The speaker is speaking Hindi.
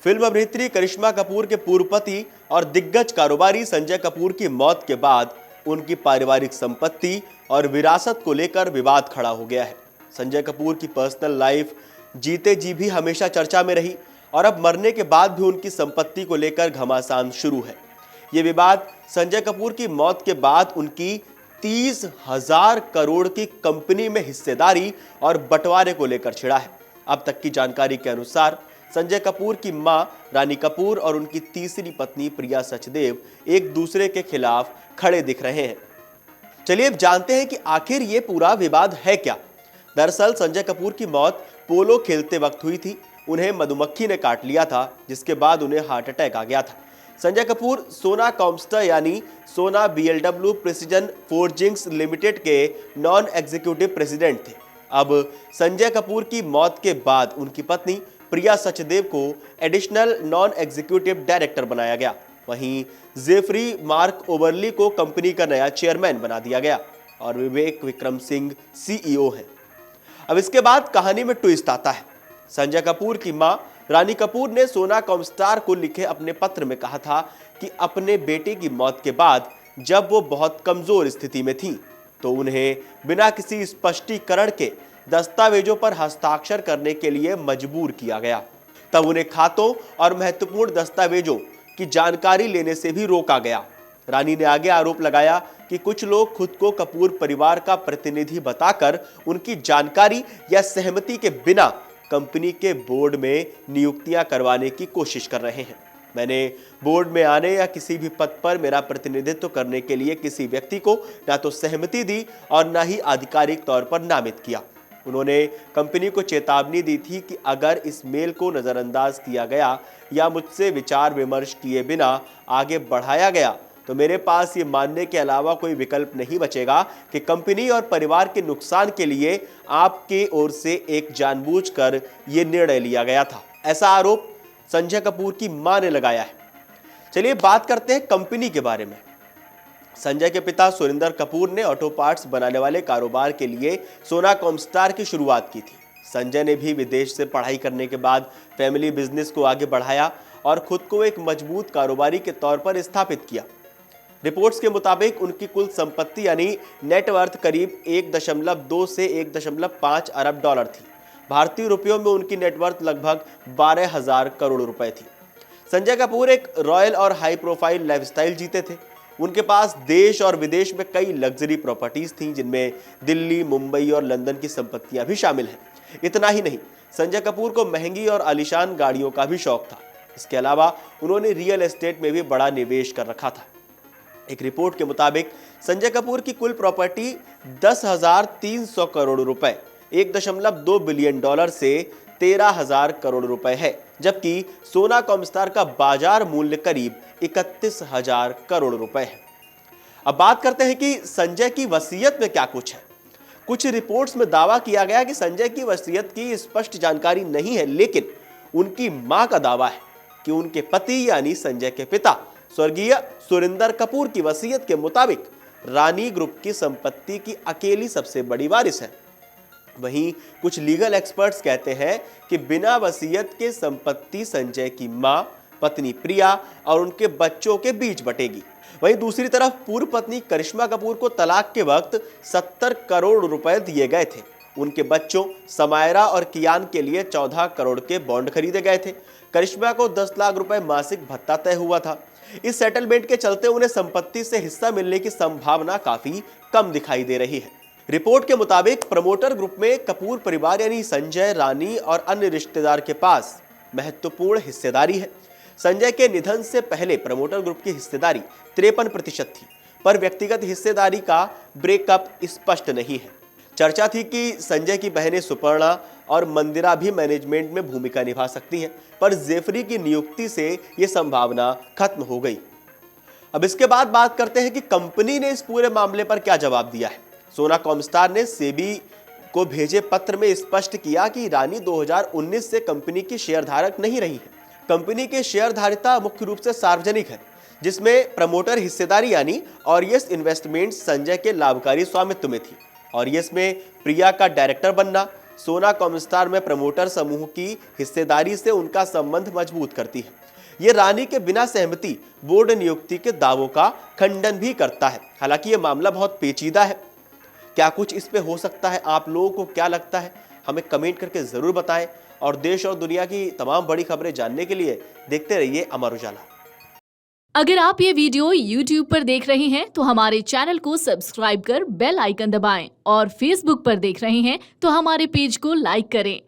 फिल्म अभिनेत्री करिश्मा कपूर के पूर्व पति और दिग्गज कारोबारी संजय कपूर की मौत के बाद उनकी पारिवारिक संपत्ति और विरासत को लेकर विवाद खड़ा हो गया है। संजय कपूर की पर्सनल लाइफ जीते जी भी हमेशा चर्चा में रही और अब मरने के बाद भी उनकी संपत्ति को लेकर घमासान शुरू है। ये विवाद संजय कपूर की मौत के बाद उनकी 30,000 करोड़ की कंपनी में हिस्सेदारी और बंटवारे को लेकर छिड़ा है। अब तक की जानकारी के अनुसार संजय कपूर की मां रानी कपूर और उनकी तीसरी पत्नी प्रिया सचदेव एक दूसरे के खिलाफ खड़े दिख रहे हैं। चलिए अब जानते हैं कि आखिर ये पूरा विवाद है क्या। दरअसल संजय कपूर की मौत पोलो खेलते वक्त हुई थी। उन्हें मधुमक्खी ने काट लिया था, जिसके बाद उन्हें हार्ट अटैक आ गया था। संजय कपूर सोना कॉम्स्टर यानी सोना BLW प्रिसिजन फोर्जिंग्स लिमिटेड के नॉन एग्जीक्यूटिव प्रेसिडेंट थे। अब संजय कपूर की मौत के बाद उनकी पत्नी प्रिया सचदेव को एडिशनल नॉन एग्जीक्यूटिव डायरेक्टर बनाया गया। वहीं जेफरी मार्क ओवरली को कंपनी का नया चेयरमैन बना दिया गया और विवेक विक्रम सिंह CEO हैं। अब इसके बाद कहानी में ट्विस्ट आता है। संजय कपूर की मां रानी कपूर ने सोना कॉमस्टार को लिखे अपने पत्र में कहा था कि अपने बेटे की मौत के बाद जब वो बहुत कमजोर स्थिति में थी तो उन्हें बिना किसी स्पष्टीकरण के दस्तावेजों पर हस्ताक्षर करने के लिए मजबूर किया गया। तब उन्हें खातों और महत्वपूर्ण दस्तावेजों की जानकारी लेने से भी रोका गया। रानी ने आगे आरोप लगाया कि कुछ लोग खुद को कपूर परिवार का प्रतिनिधि बताकर उनकी जानकारी या सहमति के बिना कंपनी के बोर्ड में नियुक्तियां करवाने की कोशिश कर रहे हैं। मैंने बोर्ड में आने या किसी भी पद पर मेरा प्रतिनिधित्व करने के लिए किसी व्यक्ति को ना तो सहमति दी और ना ही आधिकारिक तौर पर नामित किया। उन्होंने कंपनी को चेतावनी दी थी कि अगर इस मेल को नजरअंदाज किया गया या मुझसे विचार विमर्श किए बिना आगे बढ़ाया गया तो मेरे पास ये मानने के अलावा कोई विकल्प नहीं बचेगा कि कंपनी और परिवार के नुकसान के लिए आपके ओर से एक जानबूझकर ये निर्णय लिया गया था। ऐसा आरोप संजय कपूर की मां ने लगाया है। चलिए बात करते हैं कंपनी के बारे में। संजय के पिता सुरिंदर कपूर ने ऑटो पार्ट्स बनाने वाले कारोबार के लिए सोना कॉमस्टार की शुरुआत की थी। संजय ने भी विदेश से पढ़ाई करने के बाद फैमिली बिजनेस को आगे बढ़ाया और खुद को एक मजबूत कारोबारी के तौर पर स्थापित किया। रिपोर्ट्स के मुताबिक उनकी कुल संपत्ति यानी नेटवर्थ करीब 1.2 से 1.5 अरब डॉलर थी। भारतीय रुपयों में उनकी नेटवर्थ लगभग 12,000 करोड़ रुपए थी। संजय कपूर एक रॉयल और हाई प्रोफाइल लाइफस्टाइल जीते थे। उनके पास देश और विदेश में कई लग्जरी प्रॉपर्टीज थीं, जिनमें दिल्ली, मुंबई और लंदन की संपत्तियां भी शामिल हैं। इतना ही नहीं, संजय कपूर को महंगी और आलीशान गाड़ियों का भी शौक था। इसके अलावा उन्होंने रियल एस्टेट में भी बड़ा निवेश कर रखा था। एक रिपोर्ट के मुताबिक संजय कपूर की कुल प्रॉपर्टी 10,300 करोड़ रुपए 1.2 बिलियन डॉलर से 13,000 करोड़ रुपए है, जबकि सोना कॉमस्टार का बाजार मूल्य करीब 31,000 करोड़ रुपए है। अब बात करते हैं कि संजय की वसीयत में क्या कुछ है। कुछ रिपोर्ट्स में दावा किया गया कि संजय की वसीयत की स्पष्ट जानकारी नहीं है, लेकिन उनकी मां का दावा है कि उनके पति यानी संजय के पिता स्वर्गीय सुरिंदर कपूर की वसीयत के मुताबिक रानी ग्रुप की संपत्ति की अकेली सबसे बड़ी वारिस है। वहीं कुछ लीगल एक्सपर्ट्स कहते हैं कि बिना वसीयत के संपत्ति संजय की मां, पत्नी प्रिया और उनके बच्चों के बीच बटेगी। वहीं दूसरी तरफ पूर्व पत्नी करिश्मा कपूर को तलाक के वक्त 70 करोड़ रुपए दिए गए थे। उनके बच्चों समायरा और कियान के लिए 14 करोड़ के बॉन्ड खरीदे गए थे। करिश्मा को 10 लाख रुपए मासिक भत्ता तय हुआ था। इस सेटलमेंट के चलते उन्हें संपत्ति से हिस्सा मिलने की संभावना काफी कम दिखाई दे रही है। रिपोर्ट के मुताबिक प्रमोटर ग्रुप में कपूर परिवार यानी संजय, रानी और अन्य रिश्तेदार के पास महत्वपूर्ण हिस्सेदारी है। संजय के निधन से पहले प्रमोटर ग्रुप की हिस्सेदारी 53% थी, पर व्यक्तिगत हिस्सेदारी का ब्रेकअप स्पष्ट नहीं है। चर्चा थी कि संजय की बहनें सुपर्णा और मंदिरा भी मैनेजमेंट में भूमिका निभा सकती हैं, पर जेफरी की नियुक्ति से यह संभावना खत्म हो गई। अब इसके बाद बात करते हैं कि कंपनी ने इस पूरे मामले पर क्या जवाब दिया है। सोना कॉमस्टार ने सेबी को भेजे पत्र में स्पष्ट किया कि रानी 2019 से कंपनी की शेयरधारक नहीं रही है। कंपनी के शेयरधारिता मुख्य रूप से सार्वजनिक है, जिसमें प्रमोटर हिस्सेदारी यानी ऑरियस इन्वेस्टमेंट्स संजय के लाभकारी स्वामित्व में थी। ऑरियस में प्रिया का डायरेक्टर बनना, सोना कॉमस्टार में प्रमोटर समूह की हिस्सेदारी से उनका संबंध मजबूत करती है। ये रानी के बिना सहमति बोर्ड नियुक्ति के दावों का खंडन भी करता है। हालांकि ये मामला बहुत पेचीदा है। क्या कुछ इस पे हो सकता है? आप लोगों को क्या लगता है? हमें कमेंट करके जरूर बताएं और देश और दुनिया की तमाम बड़ी खबरें जानने के लिए देखते रहिए अमर उजाला। अगर आप ये वीडियो YouTube पर देख रहे हैं तो हमारे चैनल को सब्सक्राइब कर बेल आइकन दबाएं और Facebook पर देख रहे हैं तो हमारे पेज को लाइक करें।